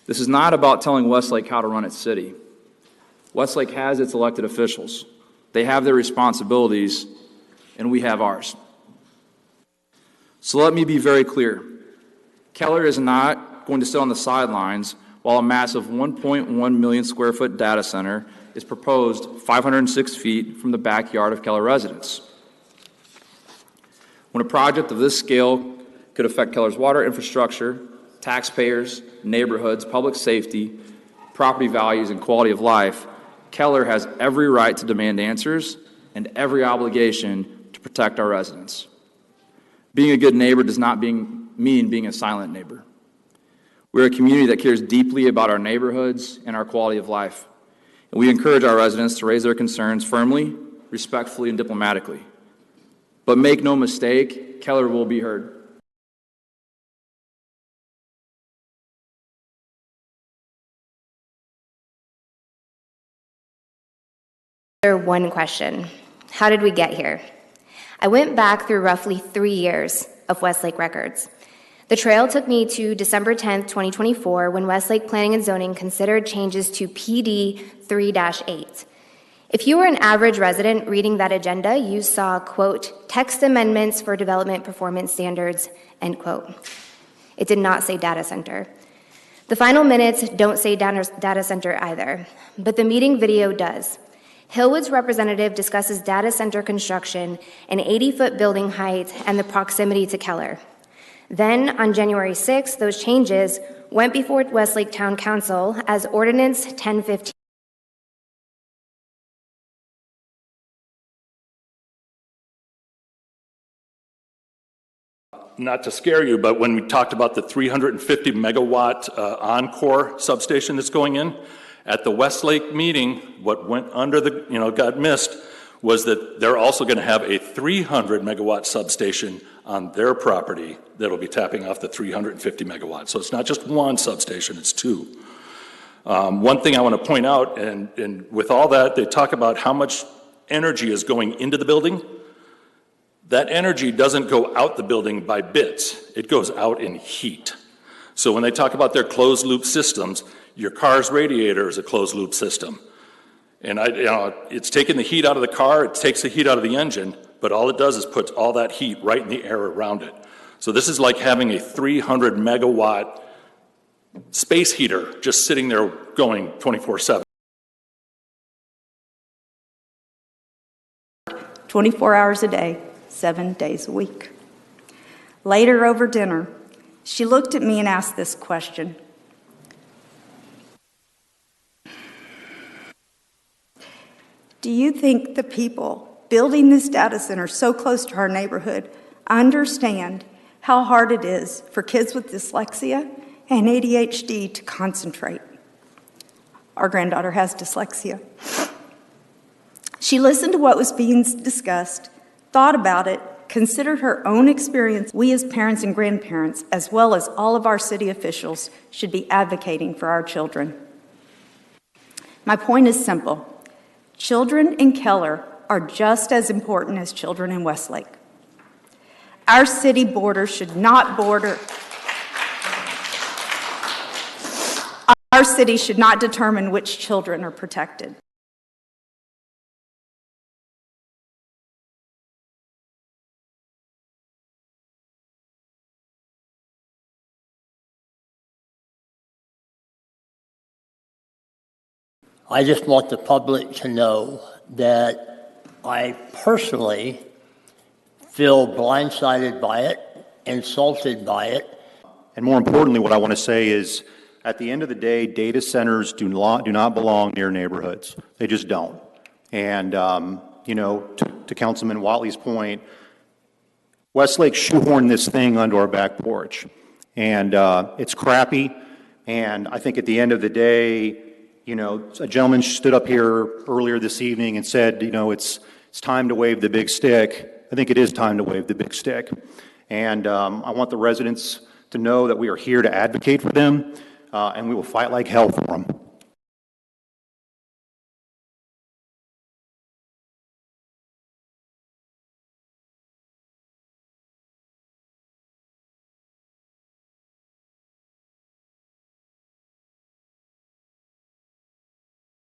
This is not about telling Westlake how to run its city. Westlake has its elected officials. They have their responsibilities, and we have ours. So let me be very clear. Keller is not going to sit on the sidelines while a massive 1.1 million square foot data center is proposed 506 feet from the backyard of Keller residents. When a project of this scale could affect Keller's water infrastructure, taxpayers, neighborhoods, public safety, property values, and quality of life, Keller has every right to demand answers and every obligation to protect our residents. Being a good neighbor does not mean being a silent neighbor. We're a community that cares deeply about our neighborhoods and our quality of life. And we encourage our residents to raise their concerns firmly, respectfully, and diplomatically. But make no mistake, Keller will be heard. One question. How did we get here? I went back through roughly 3 years of Westlake records. The trail took me to December 10th, 2024, when Westlake Planning and Zoning considered changes to PD 3-8. If you were an average resident reading that agenda, you saw, quote, text amendments for development performance standards, end quote. It did not say data center. The final minutes don't say data center either, but the meeting video does. Hillwood's representative discusses data center construction, an 80-foot building height, and the proximity to Keller. Then, on January 6th, those changes went before Westlake Town Council as Ordinance 1015. Not to scare you, but when we talked about the 350 megawatt Encore substation that's going in, at the Westlake meeting, what went under the, got missed, was that they're also going to have a 300 megawatt substation on their property that'll be tapping off the 350 megawatts. So it's not just one substation, it's two. One thing I want to point out, and with all that, they talk about how much energy is going into the building. That energy doesn't go out the building by bits, it goes out in heat. So when they talk about their closed loop systems, your car's radiator is a closed loop system. And it's taking the heat out of the car, it takes the heat out of the engine, but all it does is puts all that heat right in the air around it. So this is like having a 300 megawatt space heater just sitting there going 24/7. 24 hours a day, 7 days a week. Later over dinner, she looked at me and asked this question. Do you think the people building this data center so close to our neighborhood understand how hard it is for kids with dyslexia and ADHD to concentrate? Our granddaughter has dyslexia. She listened to what was being discussed, thought about it, considered her own experience. We as parents and grandparents, as well as all of our city officials, should be advocating for our children. My point is simple. Children in Keller are just as important as children in Westlake. Our city borders should not border. Our city should not determine which children are protected. I just want the public to know that I personally feel blindsided by it, insulted by it. And more importantly, what I want to say is, at the end of the day, data centers do not belong near neighborhoods. They just don't. And, to Councilman Whatley's point, Westlake shoehorned this thing onto our back porch. And it's crappy. And I think at the end of the day, a gentleman stood up here earlier this evening and said, it's time to wave the big stick. I think it is time to wave the big stick. And I want the residents to know that we are here to advocate for them, and we will fight like hell for them.